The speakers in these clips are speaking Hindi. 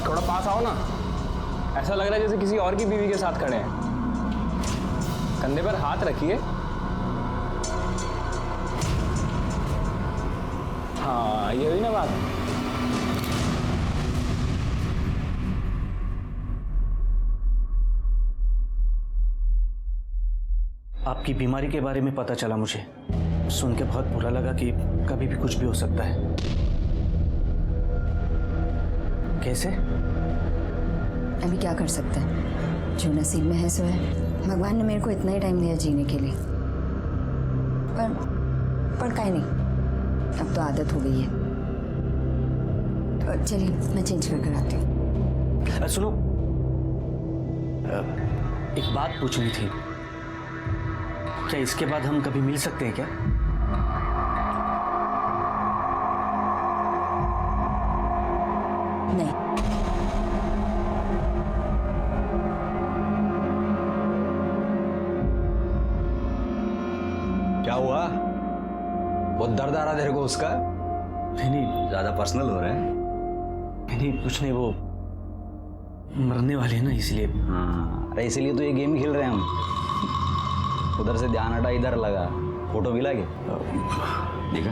थोड़ा पास आओ ना। ऐसा लग रहा है जैसे किसी और की बीवी के साथ खड़े हैं। कंधे पर हाथ रखिए। हाँ, ये हुई ना बात। आपकी बीमारी के बारे में पता चला मुझे। सुन के बहुत बुरा लगा कि कभी भी कुछ भी हो सकता है। कैसे? अभी क्या कर सकते हैं, जो नसीब में है सो है। भगवान ने मेरे को इतना ही टाइम दिया जीने के लिए, पर काहे नहीं, अब तो आदत हो गई है। तो चलिए मैं चेंज कर आती हूँ। सुनो, एक बात पूछनी थी। क्या इसके बाद हम कभी मिल सकते हैं क्या? नहीं। क्या हुआ? बहुत दर्द आ रहा तेरे को उसका? नहीं, ज्यादा पर्सनल हो रहा है। नहीं कुछ नहीं, वो मरने वाले हैं ना इसलिए। हाँ, अरे इसीलिए तो ये गेम खेल रहे हैं हम। उधर से ध्यान हटा, इधर लगा। फोटो भी लागे देखा?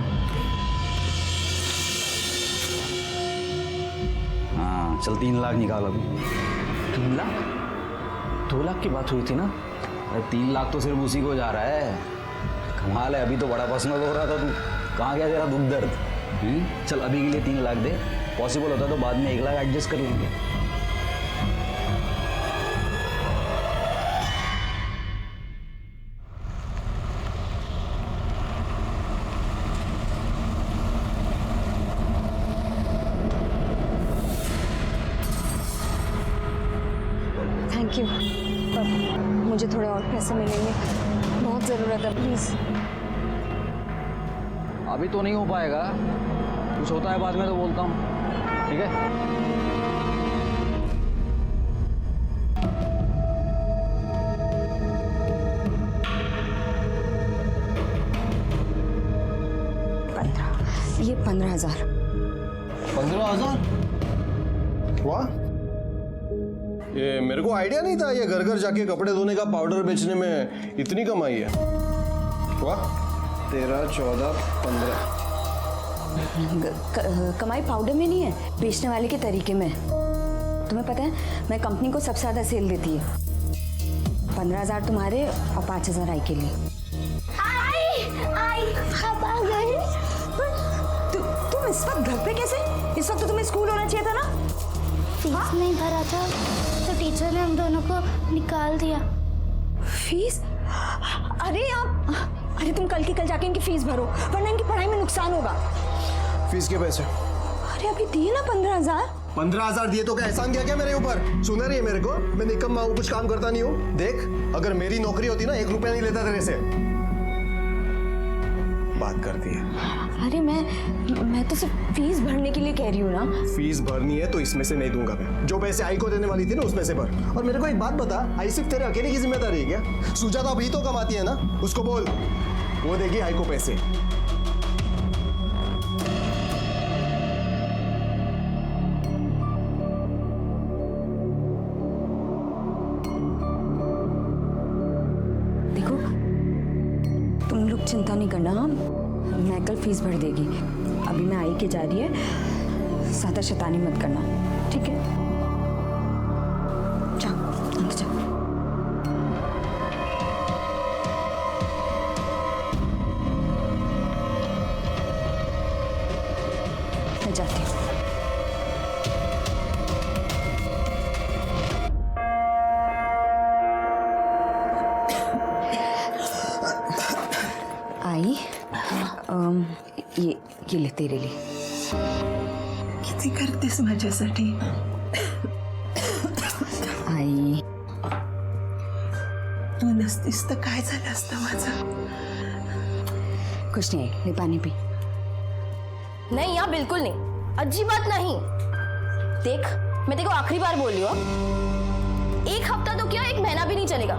हाँ चल 3 लाख निकाल अभी। 3 लाख? 2 लाख की बात हुई थी ना? अरे 3 लाख तो सिर्फ उसी को जा रहा है। कमाल है, अभी तो बड़ा पर्सनल हो रहा था तू। कहाँ गया तेरा दुख दर्द? चल अभी के लिए 3 लाख दे। पॉसिबल होता तो बाद में 1 लाख एडजस्ट कर लेंगे। थैंक यू, पर मुझे थोड़े और पैसे मिलेंगे, बहुत ज़रूरत है, प्लीज़। अभी तो नहीं हो पाएगा, कुछ होता है बाद में तो बोलता हूँ, ठीक है? ये 15,000। 15,000? वाह, ये मेरे को आइडिया नहीं था ये घर घर जाके कपड़े धोने का पाउडर बेचने में इतनी कमाई है। वाह, 13, 14, 15। कमाई पाउडर में नहीं है, बेचने वाले के तरीके में। तुम्हें पता है मैं कंपनी को सबसे ज़्यादा सेल देती है। 15,000 तुम्हारे और 5,000 आई के लिए। आई अब आ गई। तुम इस वक्त घर पे कैसे? इस वक्त तो तुम्हें स्कूल होना चाहिए था ना। फीस नहीं भरा था तो टीचर ने हम दोनों को निकाल दिया। फीस? अरे तुम कल की कल जाके इनकी फीस भरो, वरना इनकी पढ़ाई में नुकसान होगा। फीस के पैसे? अरे अभी दिए ना 15,000। 15,000 दिए तो क्या एहसान किया क्या मेरे ऊपर? सुना रही है मेरे को? मैं निकम्मा हूँ, कुछ काम करता नहीं हूँ। देख, अगर मेरी नौकरी होती ना 1 रुपया नहीं लेता तेरे से। बात करती है। अरे मैं तो सिर्फ फीस भरने के लिए कह रही हूँ ना। फीस भरनी है तो इसमें से नहीं दूंगा मैं। जो पैसे आई को देने वाली थी ना उसमें से भर। और मेरे को एक बात बता, आई सिर्फ तेरे अकेले की जिम्मेदारी है क्या? सुजा तो अभी तो कमाती है ना, उसको बोल, वो देगी आई को पैसे। देखो, तुम लोग चिंता नहीं करना, मैं कल फीस भर देगी। अभी मैं आई के जा रही है, ज़्यादा शैतानी मत करना, ठीक है? जाओ अंदर जाओ। मैं जाती हूँ। आई, ये ले तेरे लिए। किती करतेस माझ्यासाठी? आई, तू नसतीस तर काय झालं असतं माझं? कुछ नहीं, ले पानी पी। नहीं यार, बिल्कुल नहीं, अच्छी बात नहीं। देख, मैं तेरे को आखिरी बार बोल रही हूँ, 1 हफ्ता तो क्या 1 महीना भी नहीं चलेगा।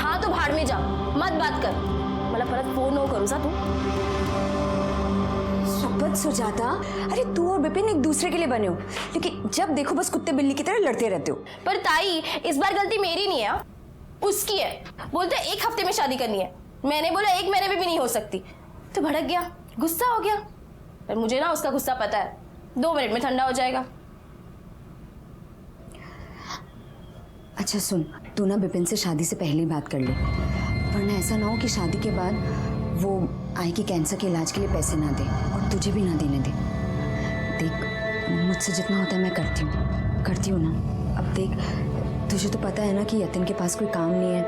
हाँ तो भाड़ में जा, मत बात कर। मला परत फोन नको करू सा तू। शपथ मत सुजाता। अरे तू और विपिन एक दूसरे के लिए बने हो, लेकिन जब देखो बस कुत्ते बिल्ली की तरह लड़ते रहते हो। पर ताई, इस बार गलती मेरी नहीं है, उसकी है। बोलते 1 हफ्ते में शादी करनी है, मैंने बोला 1 महीने में भी नहीं हो सकती, तो भड़क गया, गुस्सा हो गया। पर मुझे ना उसका गुस्सा पता है, 2 मिनट में ठंडा हो जाएगा। अच्छा सुन, तू ना विपिन से शादी से पहले ही बात कर ले, वरना ऐसा ना हो कि शादी के बाद वो आई के कैंसर के इलाज के लिए पैसे ना दे और तुझे भी ना देने दे। देख, मुझसे जितना होता है मैं करती हूँ ना। अब देख, तुझे तो पता है ना कि यतिन के पास कोई काम नहीं है,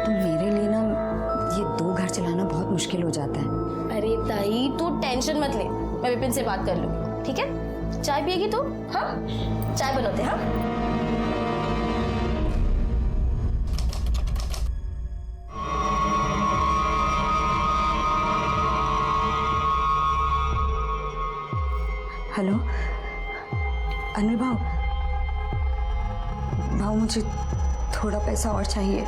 तो मेरे लिए ना ये 2 घर चलाना बहुत मुश्किल हो जाता है। अरे ताई, तू टेंशन मत ले, मैं विपिन से बात कर लूंगी, ठीक है? चाय पिएगी तू? हाँ, चाय बनाते। हाँ, हेलो अनिल भाऊ, मुझे थोड़ा पैसा और चाहिए।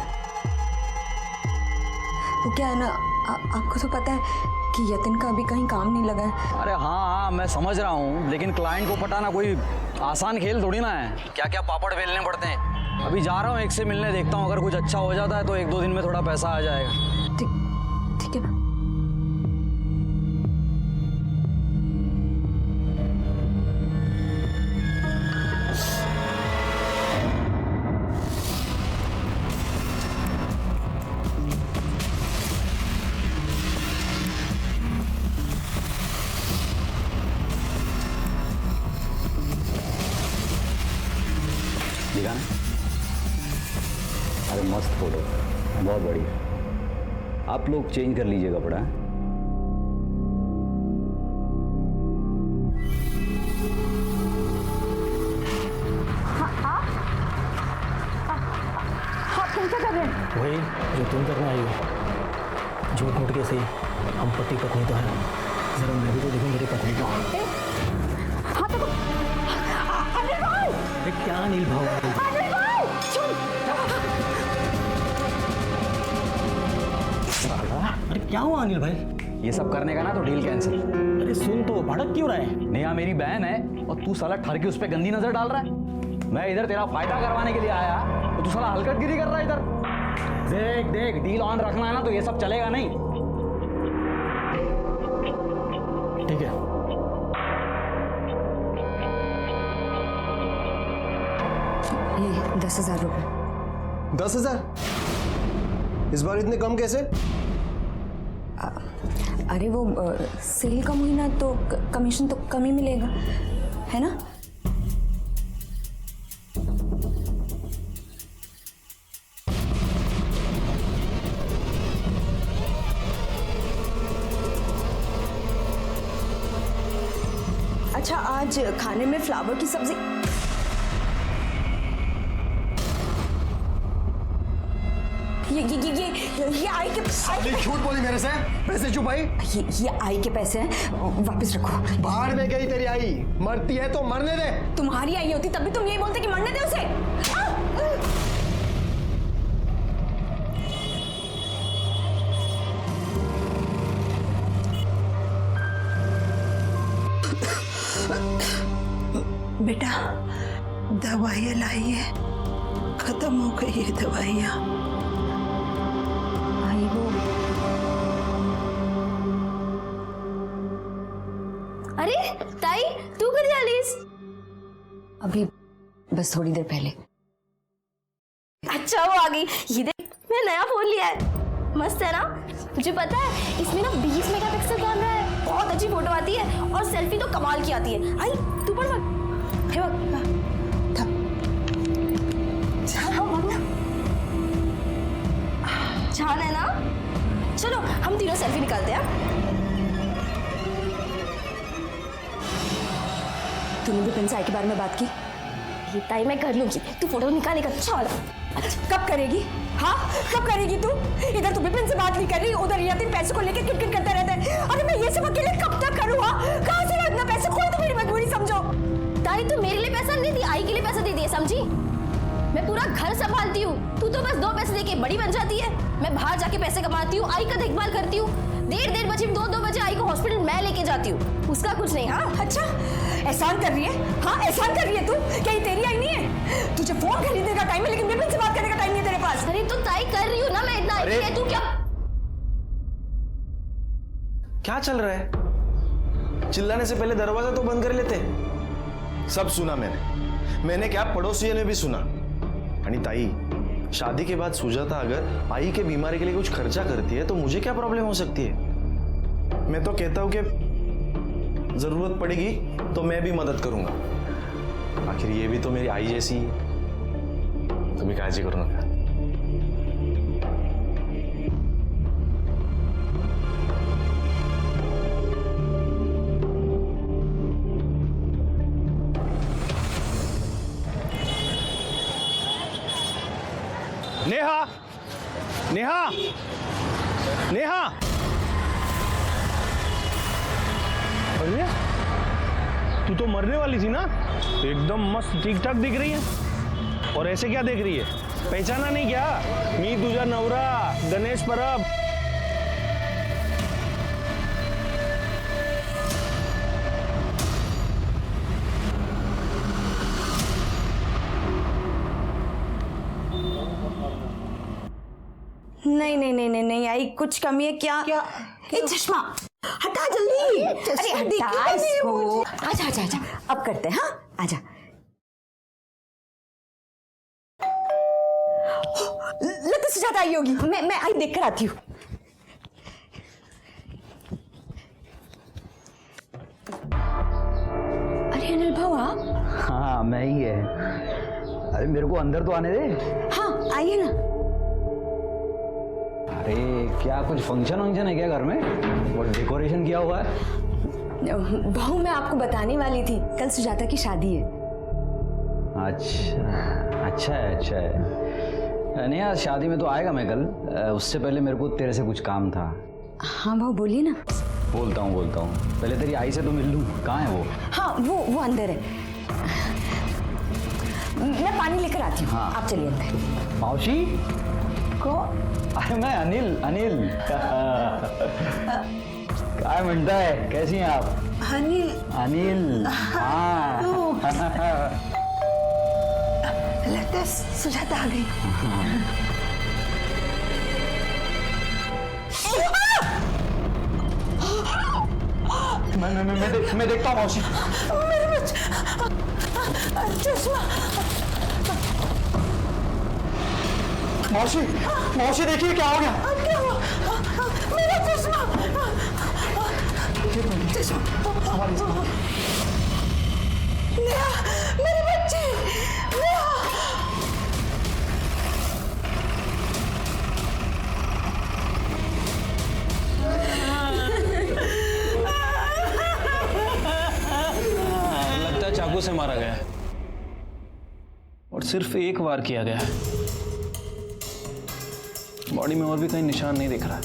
वो क्या है ना, आपको तो पता है कि यतिन का अभी कहीं काम नहीं लगा है। अरे हाँ, मैं समझ रहा हूँ, लेकिन क्लाइंट को पटाना कोई आसान खेल थोड़ी ना है। क्या क्या पापड़ बेलने पड़ते हैं। अभी जा रहा हूँ एक से मिलने, देखता हूँ अगर कुछ अच्छा हो जाता है तो 1-2 दिन में थोड़ा पैसा आ जाएगा। ठीक है ना। दिखा ना? अरे मस्त फोटो, बहुत बढ़िया। आप लोग चेंज कर लीजिए कपड़ा। वही जो तुम करने आई हो, झूठ मूठ के सही, हम पति पत्नी तो हैं। जरा मैं भी तो देखूं मेरी पत्नी को। अरे क्या अनिल भाऊ, अरे क्या हुआ अनिल भाई? ये सब करने का ना तो डील कैंसिल। अरे सुन तो, भड़क क्यों रहा है? नेहा मेरी बहन है और तू साला ठर के उस पर गंदी नजर डाल रहा है। मैं इधर तेरा फायदा करवाने के लिए आया तो तू साला हलकटगिरी कर रहा है इधर। देख, डील ऑन रखना है ना तो ये सब चलेगा नहीं। ठीक है, ये 10,000 रुपये। 10,000? इस बार इतने कम कैसे? अरे वो सेल कम हुई ना तो कमीशन तो कम ही मिलेगा, है ना? अच्छा, आज खाने में फ्लावर की सब्जी। ये आई के झूठ बोली मेरे से, पैसे छुपाई। ये आई के पैसे हैं, वापस रखो। बाहर में गई तेरी आई, मरती है तो मरने दे। तुम्हारी आई होती तब भी तुम यही बोलते कि मरने दे उसे। बेटा, दवाइयाँ लाई है, खत्म हो गई है दवाइयाँ। आई वो अरे ताई, तू कधी आलीस? अभी बस थोड़ी देर पहले। अच्छा, वो आ गई। ये देख, मैं नया फोन लिया है, मस्त है ना? मुझे पता है इसमें ना 20 मेगापिक्सल कैमरा है, बहुत अच्छी फोटो आती है और सेल्फी तो कमाल की आती है। आई तू पढ़ मत, हे बक छान है ना? चलो हम तीनों सेल्फी निकालते हैं। तूने भी पिंसाई के बारे में बात की? ये ताई मैं कर लूंगी, तू फोटो निकालेगा। चल। कब करेगी? हाँ, कब करेगी तू? इधर तू विपिन से बात नहीं कर रही, उधर यतिन पैसे को लेकर किटकिट करता रहता है। अरे मैं ये सब अकेले कब तक करूँ? कहाँ से इतना पैसे? कोई तो मेरी मजबूरी समझो। ताई, तू मेरे लिए पैसा नहीं दी, आई के लिए पैसा दे दिए, समझी? मैं पूरा घर संभालती हूँ, तू तो बस 2 पैसे देके बड़ी बन जाती है। मैं बाहर जाके पैसे कमाती हूँ, आई का देखभाल करती हूँ। 1:30 बजे 2 बजे आई को हॉस्पिटल मैं लेके जाती हूँ, उसका कुछ नहीं। हाँ अच्छा, एहसान कर रही है? हाँ, एहसान कर रही है तू? क्या ये तेरी आई नहीं है? तुझे फोन खरीदने का टाइम है लेकिन विपिन से बात करने का टाइम नहीं है तेरे पास। अरे तो तय कर रही हूँ ना मैं, इतना है तू क्या क्या चल रहा है? चिल्लाने से पहले दरवाजा तो बंद कर लेते। सब सुना मैंने क्या पड़ोसियों ने भी सुना। आणि ताई, शादी के बाद सुजाता अगर आई के बीमारी के लिए कुछ खर्चा करती है तो मुझे क्या प्रॉब्लम हो सकती है? मैं तो कहता हूं कि जरूरत पड़ेगी तो मैं भी मदद करूंगा। आखिर ये भी तो मेरी आई जैसी है। तुम्हें काळजी करू नका। नेहा, नेहा, नेहा, अरे तू तो मरने वाली थी ना? एकदम मस्त ठीक ठाक दिख रही है। और ऐसे क्या देख रही है? पहचाना नहीं क्या? मी तुझा नवरा गणेश परब। नहीं नहीं नहीं नहीं नहीं आई, कुछ कमी है क्या? क्या? ये चश्मा हटा जल्दी। अरे हटा इसको। आजा आजा आजा, अब करते हैं। हाँ आजा। लगता सुजाता आई होगी। मैं आई देख कर आती हूँ। अरे अनिल भाऊ आप? हाँ मैं ही है। अरे मेरे को अंदर तो आने दे। हाँ आइए ना। अरे क्या कुछ फंक्शन वंक्शन है क्या घर में? और डेकोरेशन किया हुआ है? बहू मैं आपको बताने वाली थी, कल सुजाता की शादी है। अच्छा अच्छा है, अच्छा है। नहीं यार, शादी में तो आएगा मैं कल। उससे पहले मेरे को तेरे से कुछ काम था। हाँ बहू बोलिए ना। बोलता हूँ। पहले तेरी आई से तो मिल लूँ। कहाँ है वो? हाँ वो अंदर है। मैं पानी लेकर आती हूँ। हाँ। आप चलिए अंदर। मौसी को? अरे मैं अनिल। क्या मिलता है? कैसी हैं आप? अनिल हाँ। लगता है सुजाता आ गई। मैं देखता हूँ मौसी। मेरे बच्चे, चश्मा। मौसी देखिए क्या हो गया? क्या हुआ? मेरा चश्मा। नेहा, मेरे बच्चे, नेहा। लगता है चाकू से मारा गया है और सिर्फ एक वार किया गया है। बॉडी में और भी कहीं निशान नहीं दिख रहा,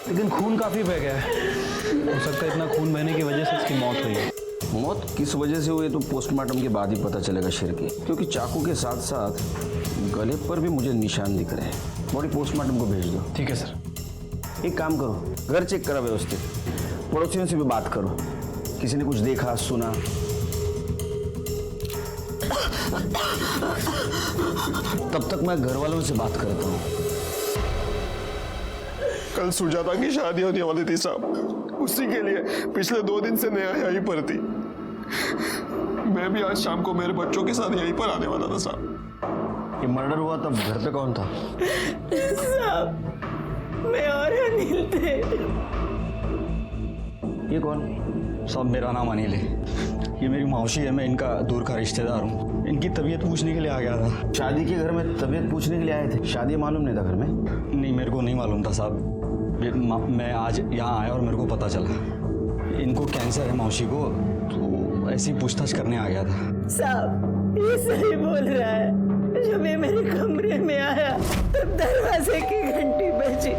लेकिन खून काफी बह गया है। हो सकता है इतना खून बहने की वजह से इसकी मौत हुई है। मौत किस वजह से हुई तो पोस्टमार्टम के बाद ही पता चलेगा शेर के, क्योंकि चाकू के साथ साथ गले पर भी मुझे निशान दिख रहे हैं। बॉडी पोस्टमार्टम को भेज दो। ठीक है सर। एक काम करो, घर चेक करा व्यवस्थित, पड़ोसियों से भी बात करो, किसी ने कुछ देखा सुना। तब तक मैं घर वालों से बात करता हूँ। कल सुजाता की शादी होने वाली थी साहब, उसी के लिए पिछले 2 दिन से नेहा यहीं पर थी। मैं भी आज शाम को मेरे बच्चों के साथ यहीं पर आने वाला था साहब। ये मर्डर हुआ तब घर पे कौन था? साहब मैं और अनिल थे। ये कौन? सब मेरा नाम अनिल है। ये मेरी मौसी है, मैं इनका दूर का रिश्तेदार हूँ। इनकी तबीयत पूछने के लिए आ गया था। शादी के घर में तबीयत पूछने के लिए आए थे? शादी मालूम नहीं था घर में? नहीं, मेरे को नहीं मालूम था साहब। मैं आज यहाँ आया और मेरे को पता चला इनको कैंसर है मौसी को, तो ऐसी पूछताछ करने आ गया था। साहब ये सही बोल रहा है। जब ये मेरे कमरे में आया तब दरवाजे की घंटी बजी।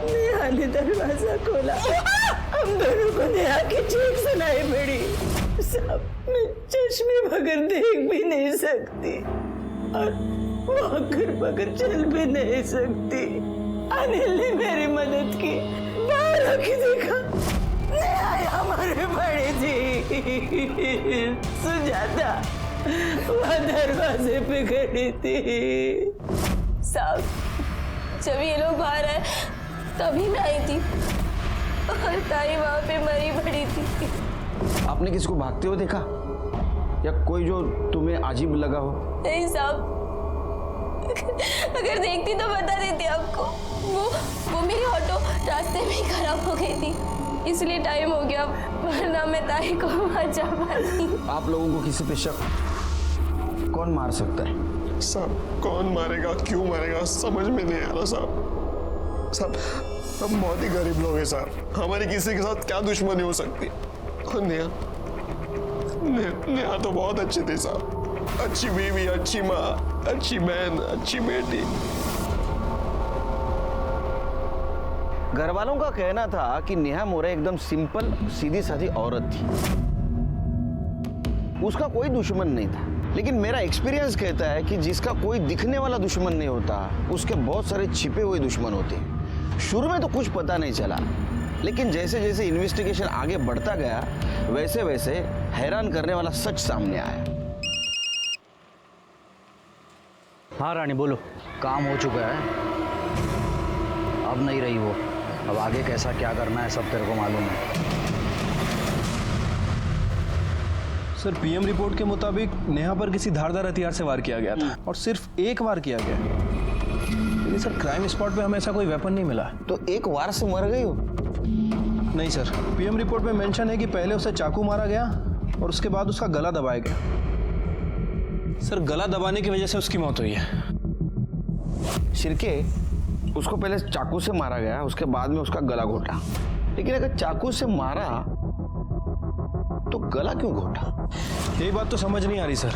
नेहा ने दरवाजा खोला, हम दोनों को नेहा की चीख सुनाई पड़ी। साहब मैं चश्मे बगैर देख भी नहीं सकती और वॉकर बगैर चल भी नहीं सकती। अनिल ने मेरी मदद की, बाहर आके देखा सुजाता वहाँ दरवाजे पे खड़ी थी। साहब जब ये लोग बाहर आए तभी मैं आई थी और ताई वहां पे मरी पड़ी थी। आपने किसी को भागते हुए देखा या कोई जो तुम्हें अजीब लगा हो? नहीं साहब, अगर देखती तो बता देती आपको। वो मेरी ऑटो रास्ते में ही खराब हो गई थी, इसलिए टाइम हो गया, वरना मैं ताई को बचा पाती। आप लोगों को किसी पे शक कौन मार सकता है? साहब कौन मारेगा, क्यों मारेगा, समझ में नहीं आ रहा साहब। साहब हम बहुत ही गरीब लोग हैं साहब, हमारी किसी के साथ क्या दुश्मनी हो सकती। और नेहा तो बहुत अच्छी थी साहब, अच्छी बीवी, अच्छी माँ, अच्छी बहन, अच्छी बेटी। घर वालों का कहना था कि नेहा मोरे एकदम सिंपल सीधी सादी औरत थी, उसका कोई दुश्मन नहीं था। लेकिन मेरा एक्सपीरियंस कहता है कि जिसका कोई दिखने वाला दुश्मन नहीं होता, उसके बहुत सारे छिपे हुए दुश्मन होते हैं। शुरू में तो कुछ पता नहीं चला, लेकिन जैसे जैसे इन्वेस्टिगेशन आगे बढ़ता गया वैसे वैसे हैरान करने वाला सच सामने आया। हाँ रानी बोलो। काम हो चुका है, अब नहीं रही वो। अब आगे कैसा क्या करना है सब तेरे को मालूम है। सर पीएम रिपोर्ट के मुताबिक नेहा पर किसी धारदार हथियार से वार किया गया था और सिर्फ एक वार किया गया। लेकिन सर क्राइम स्पॉट पे हमें ऐसा कोई वेपन नहीं मिला। तो एक वार से मर गई हो? नहीं सर, पीएम रिपोर्ट में मेंशन है कि पहले उसे चाकू मारा गया और उसके बाद उसका गला दबाया गया। सर गला दबाने की वजह से उसकी मौत हुई है। शिरके, उसको पहले चाकू से मारा गया, उसके बाद में उसका गला घोटा। लेकिन अगर चाकू से मारा तो गला क्यों घोटा? यही बात तो समझ नहीं आ रही सर।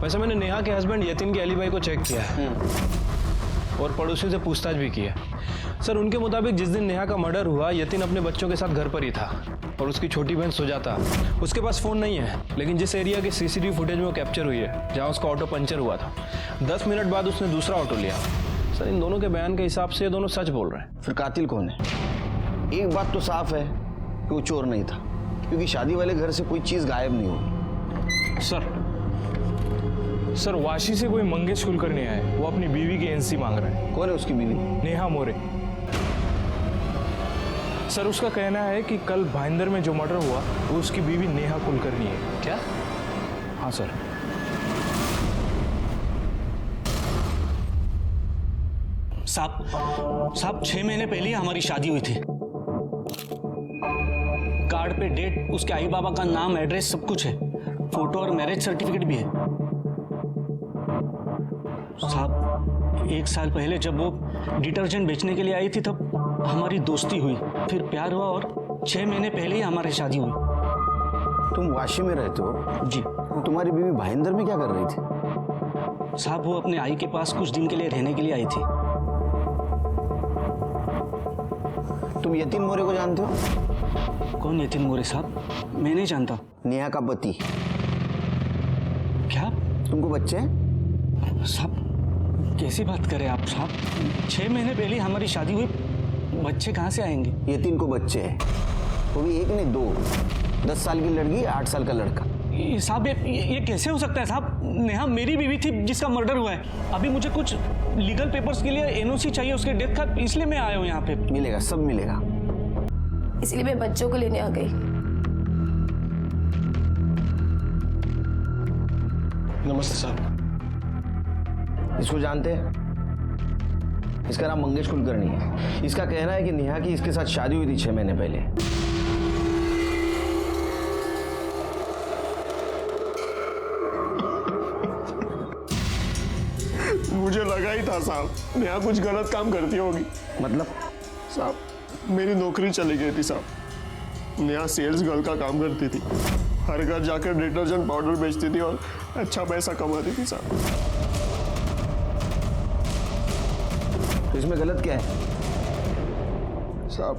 वैसे मैंने नेहा के हस्बैंड यतिन के एलिबाई को चेक किया है और पड़ोसियों से पूछताछ भी की है। सर उनके मुताबिक जिस दिन नेहा का मर्डर हुआ, यतिन अपने बच्चों के साथ घर पर ही था और उसकी छोटी बहन सुजाता, उसके पास फोन नहीं है, लेकिन जिस एरिया के सीसीटीवी फुटेज में वो कैप्चर हुई है जहां उसका ऑटो पंचर हुआ था, 10 मिनट बाद उसने दूसरा ऑटो लिया। सर इन दोनों के बयान के हिसाब से ये दोनों सच बोल रहे हैं। फिर कातिल कौन है? एक बात तो साफ है कि वो चोर नहीं था, क्योंकि शादी वाले घर से कोई चीज गायब नहीं हुई। सर वाशी से कोई मंगेश कुलकर्णी है, वो अपनी बीवी की एनसी मांग रहा है। कौन है उसकी बीवी? नेहा मोरे। सर उसका कहना है कि कल भाईंदर में जो मर्डर हुआ वो उसकी बीवी नेहा कुलकर्णी है। क्या? हाँ सर। साहब 6 महीने पहले ही हमारी शादी हुई थी। कार्ड पे डेट, उसके आई बाबा का नाम, एड्रेस सब कुछ है, फोटो और मैरिज सर्टिफिकेट भी है। साहब 1 साल पहले जब वो डिटर्जेंट बेचने के लिए आई थी तब हमारी दोस्ती हुई, फिर प्यार हुआ और 6 महीने पहले ही हमारी शादी हुई। तुम वाशी में रहते हो? जी। तुम्हारी बीवी भाईंदर में क्या कर रही थी? साहब वो अपने आई के पास कुछ दिन के लिए रहने के लिए आई थी। तुम यतिन मोरे को जानते हो? कौन यतिन मोरे साहब? मैं नहीं जानता। नेहा का पति। क्या? तुमको बच्चे हैं? साहब कैसी बात करें आप साहब? 6 महीने पहले हमारी शादी हुई, बच्चे कहाँ से आएंगे? यतिन को बच्चे हैं, वो भी एक नहीं 2, 10 साल की लड़की, 8 साल का लड़का। साहब ये कैसे हो सकता है साहब? नेहा मेरी बीवी थी जिसका मर्डर हुआ है। अभी मुझे कुछ लीगल पेपर्स के लिए एनओसी चाहिए उसके डेथ का, इसलिए मैं आया हूँ यहाँ पे। मिलेगा, सब मिलेगा। इसलिए मैं बच्चों को लेने आ गई। नमस्ते साहब। इसको जानते हैं? इसका नाम मंगेश कुलकर्णी है। इसका कहना है कि नेहा की इसके साथ शादी हुई थी 6 महीने पहले। मुझे लगा ही था साहब नेहा कुछ गलत काम करती होगी। मतलब? साहब मेरी नौकरी चली गई थी साहब। नेहा सेल्स गर्ल का काम करती थी, हर घर जाकर डिटर्जेंट पाउडर बेचती थी और अच्छा पैसा कमाती थी साहब। तो इसमें गलत क्या है? साहब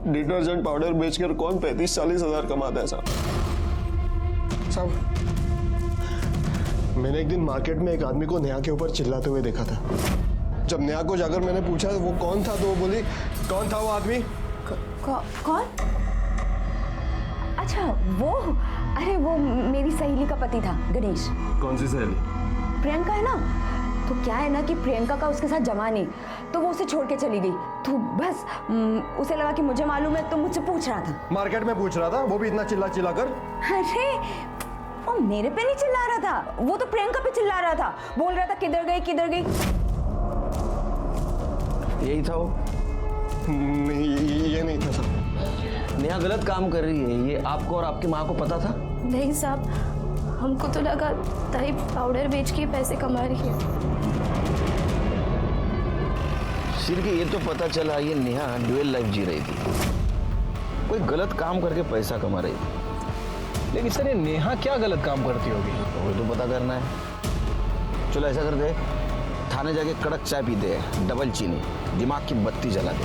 डिटर्जेंट पाउडर बेचकर कौन 35-40 हजार कमाता है साहब? मैंने एक दिन मार्केट में एक आदमी को नेहा के ऊपर चिल्लाते हुए देखा था। जब नेहा को जाकर मैंने पूछा वो कौन था, तो वो बोली कौन था वो आदमी? कौन? अच्छा वो, अरे वो मेरी सहेली का पति था गणेश। कौन सी सहेली? प्रियंका है ना, तो क्या है ना कि प्रियंका का उसके साथ जमा नहीं, तो वो उसे छोड़ के चली गई। तो बस उसे लगा कि मुझे मालूम है, तो मुझसे पूछ रहा था। मार्केट में पूछ रहा था, वो भी इतना चिल्ला चिल्ला कर? अरे वो मेरे पे नहीं चिल्ला रहा था, वो तो प्रियंका पे चिल्ला रहा था, बोल रहा था किधर गई किधर गई। यही था वो? नहीं, ये नहीं था साहब। नेहा गलत काम कर रही है, ये आपको और आपकी माँ को पता था? नहीं साहब, हमको तो लगा ताई पाउडर बेच के पैसे कमा रही है। सिर के ये तो पता चला ये नेहा ड्यूअल लाइफ जी रही थी, कोई गलत काम करके पैसा कमा रही थी। लेकिन सर ये नेहा क्या गलत काम करती होगी? वो तो पता करना है। चलो ऐसा करते हैं, थाने जाके कड़क चाय पीते हैं, डबल चीनी, दिमाग की बत्ती जला दे।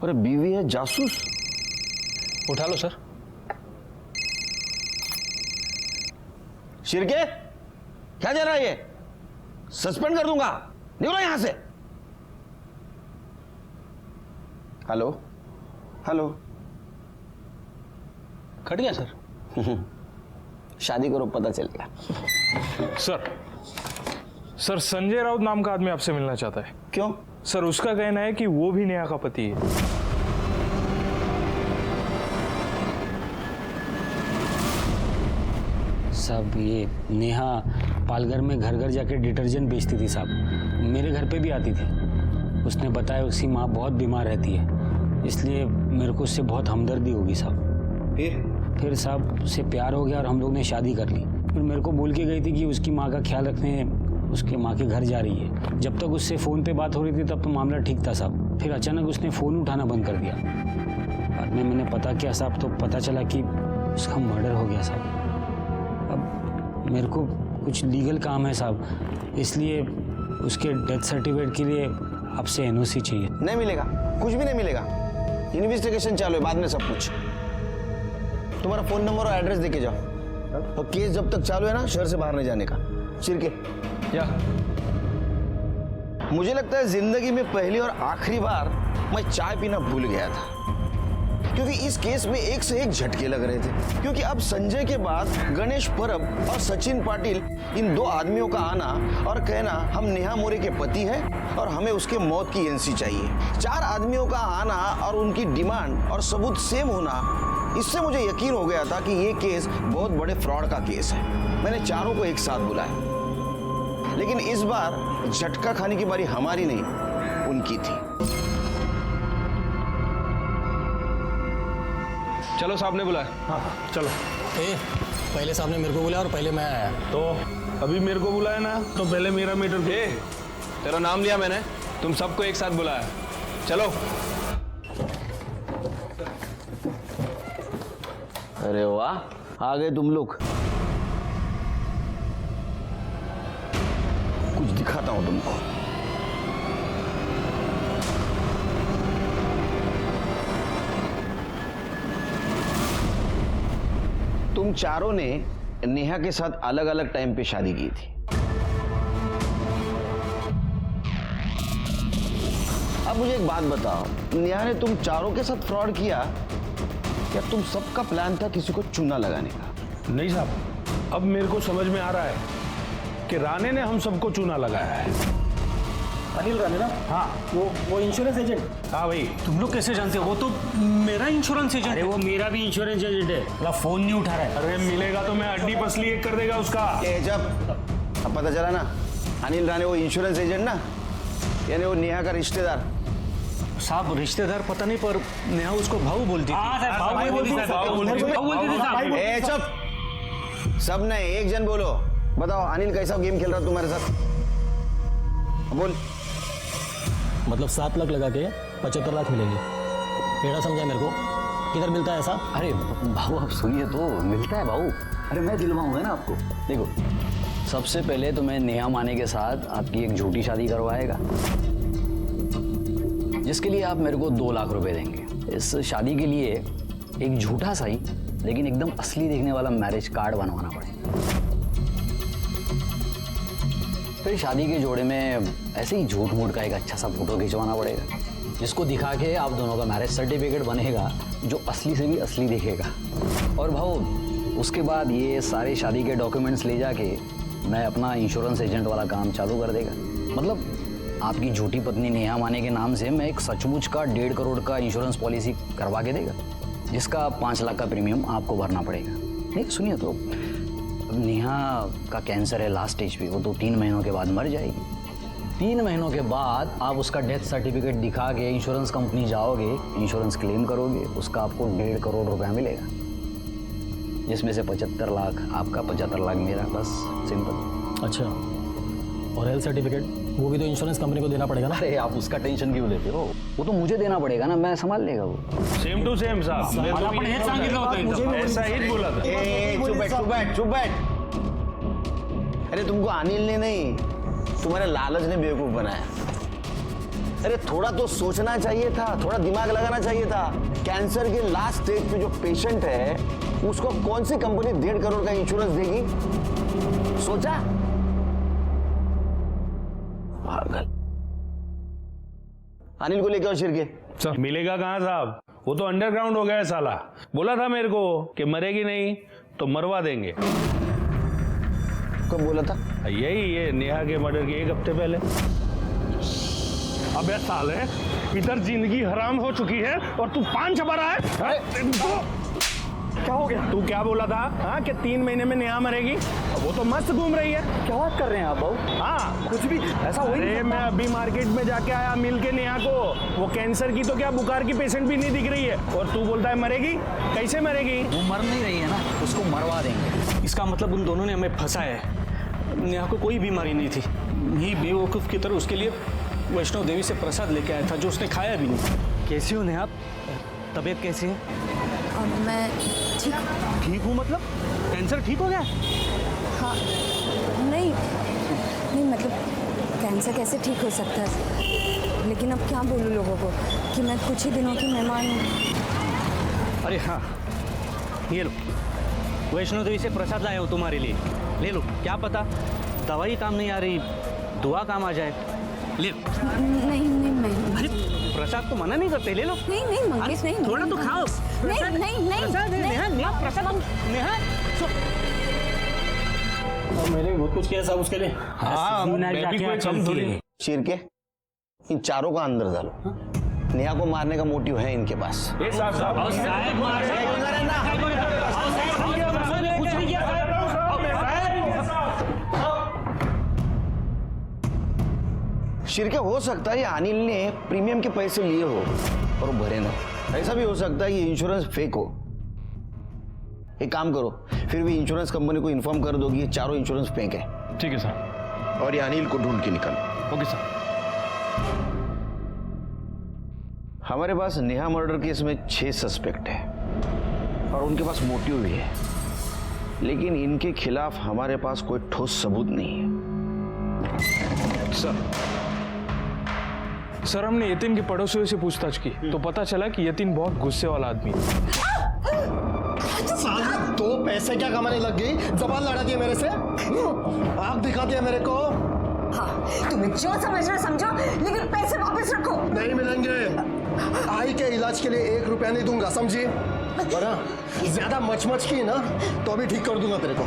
अरे बीवी है जासूस। उठा लो सर। शिरके, क्या चल रहा है ये? सस्पेंड कर दूंगा, निकलो यहां से। Hello hello. कट गया सर। शादी करो, पता चलेगा। सर संजय राउत नाम का आदमी आपसे मिलना चाहता है। क्यों? सर उसका कहना है कि वो भी नेहा का पति है। साहब ये नेहा पालघर में घर घर जाके डिटर्जेंट बेचती थी साहब, मेरे घर पे भी आती थी। उसने बताया उसकी माँ बहुत बीमार रहती है, इसलिए मेरे को उससे बहुत हमदर्दी होगी साहब। फिर साहब उससे प्यार हो गया और हम लोग ने शादी कर ली। फिर मेरे को बोल के गई थी कि उसकी माँ का ख्याल रखने उसके माँ के घर जा रही है। जब तक उससे फ़ोन पे बात हो रही थी तब तो मामला ठीक था साहब, फिर अचानक उसने फ़ोन उठाना बंद कर दिया। बाद में मैंने पता किया साहब, तो पता चला कि उसका मर्डर हो गया साहब। अब मेरे को कुछ लीगल काम है साहब, इसलिए उसके डेथ सर्टिफिकेट के लिए आपसे एनओसी चाहिए। नहीं मिलेगा, कुछ भी नहीं मिलेगा। इन्वेस्टिगेशन चालू है, बाद में सब कुछ। तुम्हारा फोन नंबर और एड्रेस देके जाओ, और केस जब तक चालू है ना, शहर से बाहर नहीं जाने का। चिरके या मुझे लगता है जिंदगी में पहली और आखिरी बार मैं चाय पीना भूल गया था, क्योंकि इस केस में एक से एक झटके लग रहे थे। क्योंकि अब संजय के बाद गणेश परब और सचिन पाटिल, इन दो आदमियों का आना और कहना हम नेहा मोरे के पति हैं और हमें उसके मौत की एनसी चाहिए। 4 आदमियों का आना और उनकी डिमांड और सबूत सेम होना, इससे मुझे यकीन हो गया था कि ये केस बहुत बड़े फ्रॉड का केस है। मैंने चारों को एक साथ बुलाया, लेकिन इस बार झटका खाने की बारी हमारी नहीं, उनकी थी। चलो साहब ने बुलाया। हाँ चलो। पहले साहब ने मेरे को बुलाया और पहले मैं आया। तो अभी मेरे को बुलाया ना, तो पहले मेरा मीटर। तेरा नाम लिया मैंने, तुम सबको एक साथ बुलाया। चलो। अरे वाह, आ गए तुम लोग। कुछ दिखाता हूं तुमको। तुम चारों ने नेहा के साथ अलग अलग टाइम पे शादी की थी। अब मुझे एक बात बताओ, नेहा ने तुम चारों के साथ फ्रॉड किया, क्या तुम सबका प्लान था किसी को चूना लगाने का? नहीं साहब, अब मेरे को समझ में आ रहा है कि राणे ने हम सबको चूना लगाया है। अनिल राणे ना? हाँ, वो इंश्योरेंस एजेंट। हाँ भाई। तुम लोग कैसे जानते हो? वो तो मेरा इंश्योरेंस एजेंट। अरे वो मेरा भी इंश्योरेंस एजेंट है, मतलब फोन नहीं उठा रहा है। अरे मिलेगा तो मैं अड्डी पसली एक कर देगा उसका। जब अब पता चला ना, अनिल राणे वो इंश्योरेंस एजेंट ना, यानी वो नेहा का रिश्तेदार। साहब रिश्तेदार पता नहीं, पर नेहा उसको भाऊ बोलती थी। हाँ साहब, भाऊ बोलती थी साहब। चुप, सब नहीं, एक जन बोलो। बताओ अनिल कैसा गेम खेल रहा तुम्हारे साथ? बोल। मतलब 7 लाख लगा के 75 लाख मिलेंगे। पेड़ा समझा मेरे को, किधर मिलता है ऐसा? अरे भाऊ आप सुनिए तो, मिलता है भाऊ। अरे मैं दिलवाऊंगा ना आपको। देखो, सबसे पहले तो मैं नेहा माने के साथ आपकी एक झूठी शादी करवाएगा, जिसके लिए आप मेरे को 2 लाख रुपए देंगे। इस शादी के लिए एक झूठा सा ही लेकिन एकदम असली दिखने वाला मैरिज कार्ड बनवाना पड़ेगा। फिर शादी के जोड़े में ऐसे ही झूठ मूठ का एक अच्छा सा फोटो खिंचवाना पड़ेगा, जिसको दिखा के आप दोनों का मैरिज सर्टिफिकेट बनेगा, जो असली से भी असली दिखेगा। और भाऊ उसके बाद ये सारे शादी के डॉक्यूमेंट्स ले जाके मैं अपना इंश्योरेंस एजेंट वाला काम चालू कर देगा। मतलब आपकी झूठी पत्नी नेहा माने के नाम से मैं एक सचमुच का 1.5 करोड़ का इंश्योरेंस पॉलिसी करवा के देगा, जिसका 5 लाख का प्रीमियम आपको भरना पड़ेगा। नहीं सुनिए तो, अब नेहा का कैंसर है लास्ट स्टेज पे, वो तो 3 महीनों के बाद मर जाएगी। 3 महीनों के बाद आप उसका डेथ सर्टिफिकेट दिखा के इंश्योरेंस कंपनी जाओगे, इंश्योरेंस क्लेम करोगे, उसका आपको 1.5 करोड़ रुपया मिलेगा, जिसमें से 75 लाख आपका, 75 लाख मेरा, बस सिंपल। अच्छा, और हेल्थ सर्टिफिकेट वो भी तो इंश्योरेंस कंपनी को देना पड़ेगा ना? अरे आप उसका टेंशन क्यों लेते हो, वो तो मुझे देना पड़ेगा ना, मैं संभाल लेगा वो। सेम टू सेम साहब, मैं तो भी ऐसा ही बोला था। चुप बैठ। अरे तुमको अनिल ने नहीं, तुम्हारे लालच ने बेवकूफ बनाया। अरे थोड़ा तो सोचना चाहिए था, थोड़ा दिमाग लगाना चाहिए था। कैंसर के लास्ट स्टेज पे जो पेशेंट है उसको कौन सी कंपनी 1.5 करोड़ का इंश्योरेंस देगी? सोचा? पागल। अनिल को लेके आओ शिरके। मिलेगा कहाँ साहब, वो तो अंडरग्राउंड हो गया है साला। बोला था मेरे को कि मरेगी नहीं तो मरवा देंगे। कब बोला था? यही ये नेहा के मर्डर के 1 हफ्ते पहले। अबे साले, इधर जिंदगी हराम हो चुकी है और तू पान चबा रहा है। क्या हो गया? तू क्या बोला था हाँ कि 3 महीने में नेहा मरेगी? वो तो मस्त घूम रही है। क्या बात कर रहे हैं आप बाबू? हाँ कुछ भी ऐसा हो ही नहीं अरे सकता। मैं अभी मार्केट में जाके आया, मिल के नेहा को, वो कैंसर की तो क्या बुखार की पेशेंट भी नहीं दिख रही है, और तू बोलता है मरेगी? कैसे मरेगी? वो मर नहीं रही है ना, उसको मरवा देंगे। इसका मतलब उन दोनों ने हमें फंसाया है। नेहा को कोई बीमारी नहीं थी, यही बेवकूफ़ की तरह उसके लिए वैष्णव देवी से प्रसाद लेके आया था, जो उसने खाया भी नहीं। कैसी हो नेहा? तबीयत कैसी है? और मैं ठीक हूँ मतलब? कैंसर ठीक हो गया? हाँ, नहीं मतलब कैंसर कैसे ठीक हो सकता है, लेकिन अब क्या बोलूँ लोगों को कि मैं कुछ ही दिनों की मेहमान हूँ। अरे हाँ, ये लो, वैष्णो देवी से प्रसाद लाया हूँ तुम्हारे लिए, ले लो। क्या पता दवाई काम नहीं आ रही, दुआ काम आ जाए। ले लो। नहीं मैं अरे प्रसाद तो मना नहीं करते, ले लो। नहीं मंगेश, नहीं थोड़ा तो खाओ। नहीं प्रसाद है, नेहा प्रसाद, नेहा मैंने भी बहुत कुछ किया साहब उसके लिए। हाँ, मैं भी कोई कम थोड़ी। शिरके, इन चारों का अंदर डालो। नेहा को मारने का मोटिव है इनके पास। शिरके, हो सकता है ये अनिल ने प्रीमियम के पैसे लिए हो और वो भरे ना। ऐसा भी हो सकता है ये इंश्योरेंस फेक हो। एक काम करो, फिर भी इंश्योरेंस कंपनी को इन्फॉर्म कर दो कि ये चारों इंश्योरेंस फेक है। ठीक है सर। और ये अनिल को ढूंढ के निकालो। Okay sir. हमारे पास नेहा मर्डर केस में 6 सस्पेक्ट है और उनके पास मोटिव भी है, लेकिन इनके खिलाफ हमारे पास कोई ठोस सबूत नहीं है। सर हमने यतीन के पड़ोसियों से पूछताछ की तो पता चला कि यतीन बहुत गुस्से वाला आदमी है। तो पैसे क्या कमाने लग गई, जबान लड़ा दिया मेरे से, आग दिखा दिया मेरे को। हाँ, तुम्हें जो समझना समझो, लेकिन पैसे वापस रखो। नहीं मिलेंगे। आई के इलाज के लिए 1 रुपया नहीं दूंगा, समझी? वरना ज्यादा मच की ना तो अभी ठीक कर दूंगा तेरे को।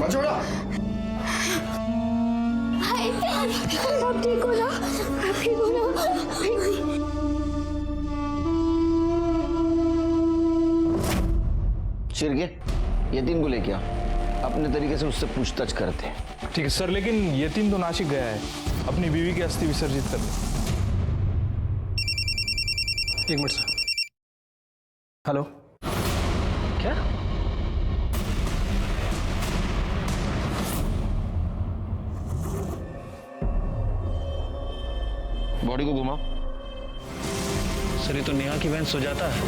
छोड़ा। आप ठीक हो ना? आप ठीक हो ना? शिरके, यतीन को लेके आओ, अपने तरीके से उससे पूछताछ करते हैं। ठीक है सर, लेकिन यतीन तो नासिक गया है अपनी बीवी की अस्थि विसर्जित करने। 1 मिनट सर। हेलो, क्या? बॉडी को घुमाओ। सर ये तो नेहा की बहन सुजाता है।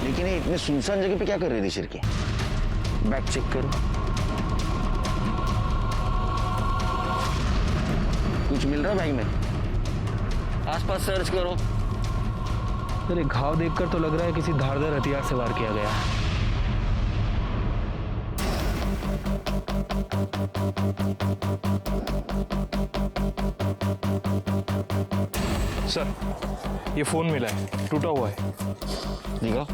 लेकिन ये इतने सुनसान जगह पे क्या कर रही थी शिरके? बैग चेक करो। कुछ मिल रहा है बैग में? आसपास सर्च करो। सर एक घाव देखकर तो लग रहा है किसी धारदार हथियार से वार किया गया है। सर ये फोन मिला है, टूटा हुआ है। दिखाओ।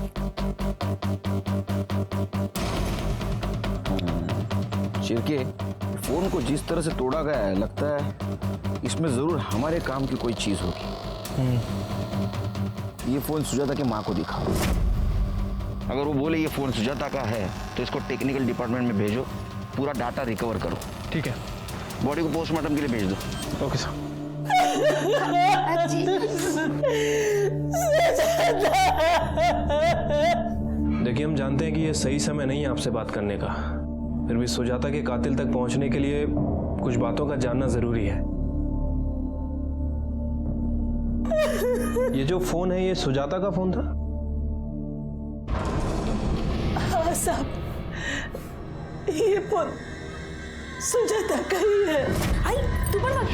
चिरके, फोन को जिस तरह से तोड़ा गया है लगता है इसमें जरूर हमारे काम की कोई चीज होगी। ये फोन सुजाता की माँ को दिखाओ। अगर वो बोले ये फोन सुजाता का है तो इसको टेक्निकल डिपार्टमेंट में भेजो, पूरा डाटा रिकवर करो। ठीक है। बॉडी को पोस्टमार्टम के लिए भेज दो। Okay sir. देखिए हम जानते हैं कि ये सही समय नहीं है आपसे बात करने का, फिर भी सुजाता के कातिल तक पहुंचने के लिए कुछ बातों का जानना जरूरी है। ये जो फोन है ये सुजाता का फोन था? हाँ साहब, ये फोन सुजाता का ही है। आई तू बन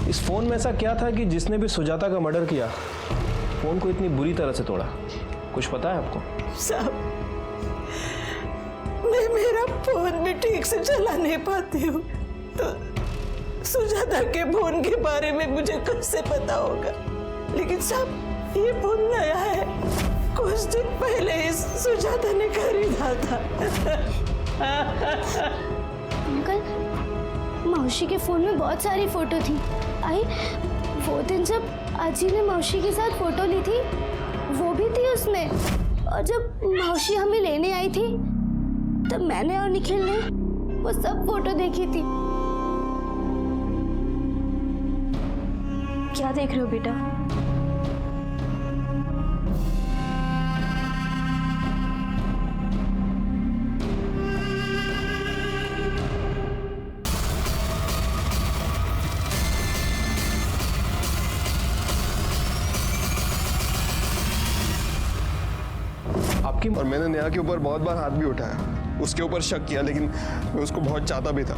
इस फोन में ऐसा क्या था कि जिसने भी सुजाता का मर्डर किया फोन को इतनी बुरी तरह से तोड़ा? कुछ पता है आपको? साहब, मैं मेरा फोन भी ठीक से चला नहीं पाती हूँ, तो सुजाता के फोन के बारे में मुझे कैसे पता होगा? लेकिन साहब ये फोन नया है, कुछ दिन पहले ही सुजाता ने खरीदा था। अंकल, मौसी के फोन में बहुत सारी फोटो थी। आई वो दिन जब आजी ने मौसी के साथ फोटो ली थी वो भी थी उसमें, और जब मौसी हमें लेने आई थी तब मैंने और निखिल ने वो सब फोटो देखी थी। क्या देख रहे हो बेटा? आपकी और मैंने नेहा के ऊपर बहुत बार हाथ भी उठाया, उसके ऊपर शक किया, लेकिन मैं उसको बहुत चाहता भी था।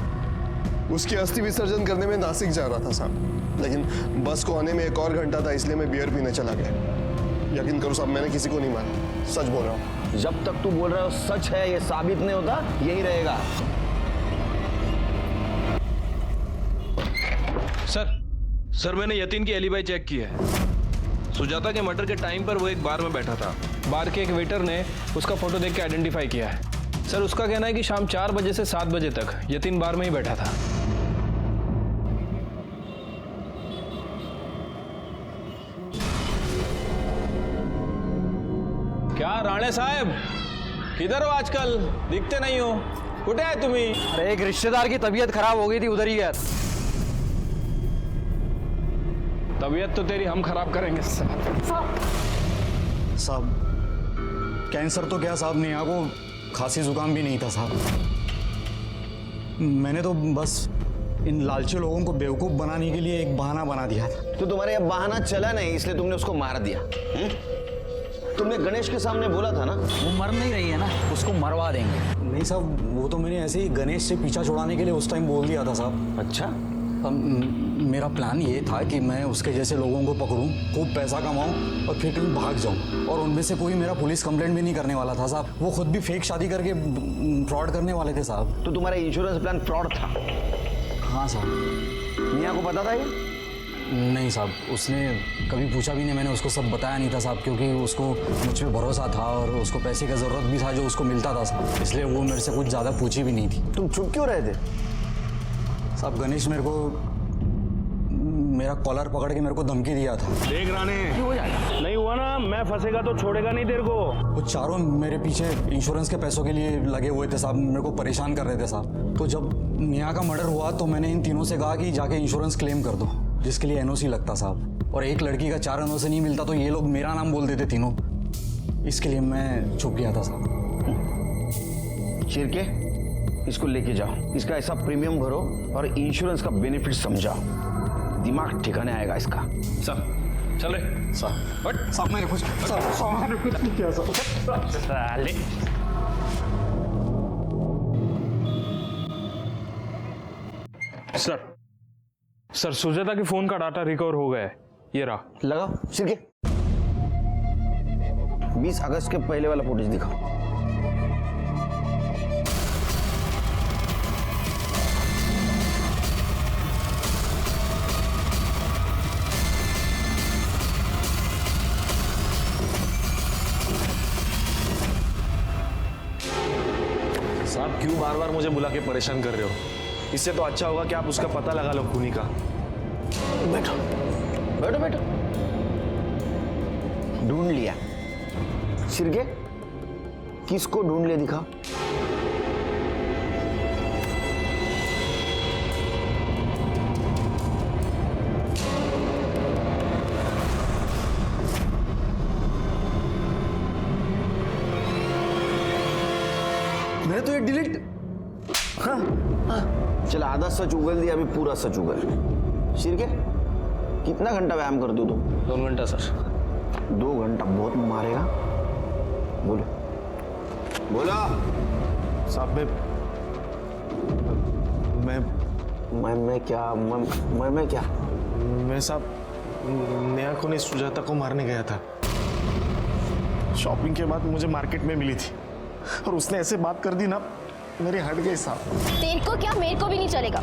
उसकी अस्थि विसर्जन करने में नासिक जा रहा था साहब, लेकिन बस को आने में 1 और घंटा था, इसलिए मैं बियर पीने चला गया। यकीन करो साहब, मैंने किसी को नहीं मारा, सच बोल रहा हूँ। जब तक तू बोल रहा है सच है, ये साबित नहीं होता, यही रहेगा। सर मैंने यतीन की एलिबाई चेक की है। सुजाता के मर्डर के टाइम पर वो एक बार में बैठा था। बार के एक वेटर ने उसका फोटो देख के आइडेंटिफाई किया है। सर उसका कहना है कि शाम 4 बजे से 7 बजे तक यतीन बार में ही बैठा था। क्या राणे साहब, किधर हो आजकल? दिखते नहीं हो, कुठे है तुम्ही? अरे एक रिश्तेदार की तबीयत खराब हो गई थी, उधर ही गया। तबीयत तो तेरी हम खराब करेंगे साहब कैंसर तो क्या साहब, नेहा को खांसी जुकाम भी नहीं था साहब। मैंने तो बस इन लालची लोगों को बेवकूफ़ बनाने के लिए एक बहाना बना दिया था। तो तुम्हारे अब बहाना चला नहीं, इसलिए तुमने उसको मार दिया। तुमने गणेश के सामने बोला था ना, वो मर नहीं रही है ना, उसको मरवा देंगे। नहीं साहब, वो तो मैंने ऐसे ही गणेश से पीछा छुड़ाने के लिए उस टाइम बोल दिया था साहब। अच्छा, मेरा प्लान ये था कि मैं उसके जैसे लोगों को पकड़ूं, खूब पैसा कमाऊं और फिर कहीं भाग जाऊं, और उनमें से कोई मेरा पुलिस कंप्लेंट भी नहीं करने वाला था साहब। वो खुद भी फेक शादी करके फ्रॉड करने वाले थे साहब। तो तुम्हारा इंश्योरेंस प्लान फ्रॉड था? हाँ साहब। मियाँ को पता था ये? नहीं साहब, उसने कभी पूछा भी नहीं, मैंने उसको सब बताया नहीं था साहब, क्योंकि उसको मुझ पर भरोसा था और उसको पैसे का ज़रूरत भी था जो उसको मिलता था साहब, इसलिए वो मेरे से कुछ ज़्यादा पूछी भी नहीं थी। तुम चुप क्यों रहे थे? साहब गणेश मेरे को मेरा कॉलर पकड़ के मेरे को धमकी दिया था। देख राणे, नहीं हुआ ना, मैं फंसेगा तो छोड़ेगा नहीं तेरे को। वो चारों मेरे पीछे इंश्योरेंस के पैसों के लिए लगे हुए थे साहब, मेरे को परेशान कर रहे थे साहब। तो जब नेहा का मर्डर हुआ तो मैंने इन तीनों से कहा कि जाके इंश्योरेंस क्लेम कर दो, जिसके लिए एनओसी लगता साहब, और एक लड़की का 4 एनओसी नहीं मिलता तो ये लोग मेरा नाम बोल देते तीनों, इसके लिए मैं चुप गया था साहब। चिरके, इसको लेके जाओ, इसका ऐसा प्रीमियम भरो और इंश्योरेंस का बेनिफिट समझाओ, दिमाग ठिकाने आएगा इसका। सब चल रहे साहब मैंने कुछ नहीं किया साले। सर सुजाता के फोन का डाटा रिकवर हो गया है, ये रहा। लगाओ शिरके, 20 अगस्त के पहले वाला फुटेज दिखाओ। साहब क्यों बार बार मुझे बुला के परेशान कर रहे हो? इससे तो अच्छा होगा कि आप उसका पता लगा लो खूनी का। बैठो बैठो बैठो। ढूंढ लिया शिरके? किसको ढूंढ लिया दिखा। मैंने तो ये डिलीट, हाँ चल आधा सच उगल दिया, अभी पूरा सच उगल। शिरके कितना घंटा व्यायाम करते हो तुम? 2 घंटा सर। 2 घंटा बहुत मारेगा। बोलो बोलो। साहब मैं क्या मैं साहब नेहा को नहीं, सुजाता को मारने गया था। शॉपिंग के बाद मुझे मार्केट में मिली थी और उसने ऐसे बात कर दी ना, मेरे हट गए साहब। तेरे को क्या, मेरे को भी नहीं चलेगा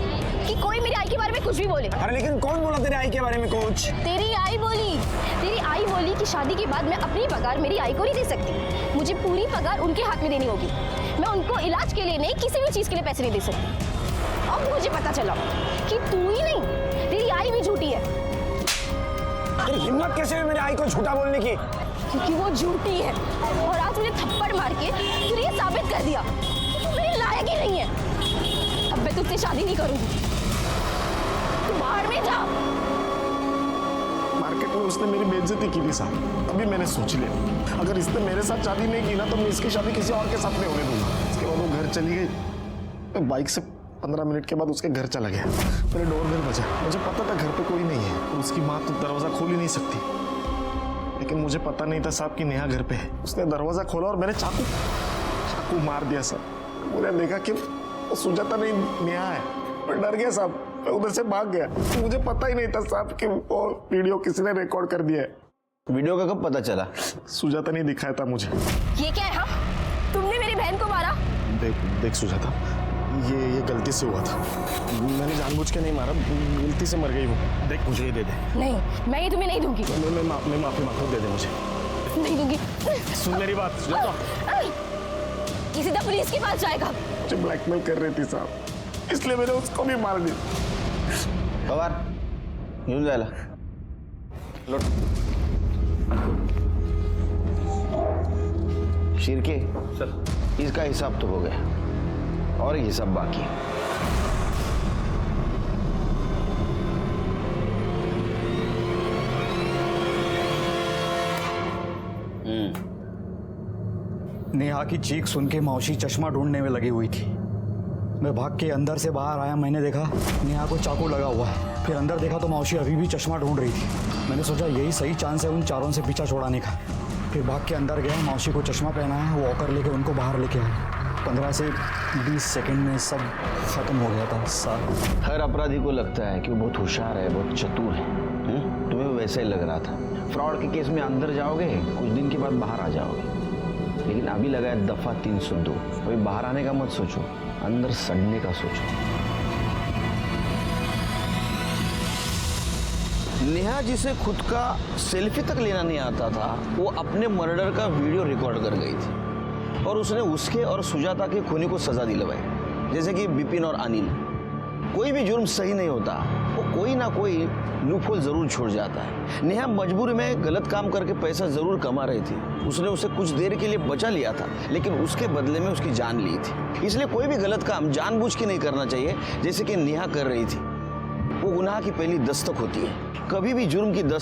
कि कोई मेरी आई के बारे में कुछ भी बोले। अरे लेकिन कौन बोला तेरे आई के बारे में कुछ? तेरी आई बोली कि शादी के बाद मैं अपनी पगार मेरी आई को नहीं दे सकती, मुझे पूरी पगार उनके हाथ में देनी होगी। मैं उनको इलाज के लिए नहीं, किसी भी चीज के लिए पैसे नहीं दे सकती। अब मुझे पता चला कि तू ही नहीं, तेरी आई भी झूठी है। तेरी हिम्मत कैसे हुई मेरी आई को झूठा बोलने की? क्योंकि वो झूठी है और आज मुझे थप्पड़ मार के तूने ये साबित कर दिया कि तू मेरे लायक ही नहीं है। अब मैं तुझसे शादी नहीं करूंगी, तू बाहर में जा। मार्केट में उसने मेरी बेइज्जती की थी साहब, अभी मैंने सोच लिया अगर इसने मेरे साथ शादी नहीं की ना तो मैं इसकी शादी किसी और के साथ नहीं होने दूंगा। इसके बाद वो घर चली गई, मैं बाइक से 15 मिनट के बाद उसके घर चला गया। मेरे डोरबेल बजा, मुझे पता था घर पे कोई नहीं है, उसकी माँ तो दरवाजा खोल ही नहीं सकती, लेकिन मुझे पता नहीं था साहब कि नेहा घर पे है। उसने दरवाजा खोला और मैंने चाकू मार दिया साहब। मैंने देखा कि वो सुजाता नहीं नेहा है, मैं डर गया साहब, मैं उधर से भाग गया। मुझे पता ही नहीं था साहब कि वो वीडियो किसी ने रिकॉर्ड कर दिया है। वीडियो का कब पता चला? सुजाता ने दिखाया था मुझे। ये क्या है? हाँ तुमने मेरी बहन को मारा? देख सुजाता, ये गलती से हुआ था, मैंने जानबूझ के नहीं मारा, गलती से मर गई वो। देख मुझे ये दे दे। नहीं, मैं ये तुम्हें नहीं दूंगी। मैं माफी मांगता हूँ, दे दे मुझे। नहीं दूंगी। सुन मेरी बात सुजाता। ये सीधा पुलिस के पास जाएगा। मुझे ब्लैकमेल कर रही थी साहब, इसलिए मैंने उसको भी मार दिया। पवार घेऊन जायला लोट। शिरके सर, इसका हिसाब तो हो गया और एक हिसाब बाकी है। नेहा की चीख सुन के मौसी चश्मा ढूंढने में लगी हुई थी। मैं भाग के अंदर से बाहर आया, मैंने देखा नेहा को चाकू लगा हुआ है। फिर अंदर देखा तो मौसी अभी भी चश्मा ढूंढ रही थी। मैंने सोचा यही सही चांस है उन चारों से पीछा छुड़ाने का। फिर भाग के अंदर गया, मौसी को चश्मा पहनाया, वॉकर लेके उनको बाहर लेके आया। 15 से 20 सेकंड में सब खत्म हो गया था साहब। हर अपराधी को लगता है कि वो बहुत होशियार है, बहुत चतुर है। तुम्हें वैसा ही लग रहा था। फ्रॉड के केस में अंदर जाओगे, कुछ दिन के बाद बाहर आ जाओगे, लेकिन अभी लगा है दफा 302। अभी बाहर आने का मत सोचो, अंदर सड़ने का सोचो। नेहा जिसे खुद का सेल्फी तक लेना नहीं आता था, वो अपने मर्डर का वीडियो रिकॉर्ड कर गई थी और उसने उसके और सुजाता के खूनी को सजा दिलवाई, जैसे कि बिपिन और अनिल। कोई भी जुर्म सही नहीं होता, वो कोई ना कोई लूपहोल जरूर छोड़ जाता है। नेहा मजबूरी में गलत काम करके पैसा जरूर कमा रही थी। उसने उसे कुछ देर के लिए बचा लिया था, लेकिन उसके बदले में उसकी जान ली थी। इसलिए कोई भी गलत काम जानबूझ के नहीं करना चाहिए, जैसे कि नेहा कर रही थी। वो गुनाह की पहली दस्तक होती है। कभी भी जुर्म की दस्तक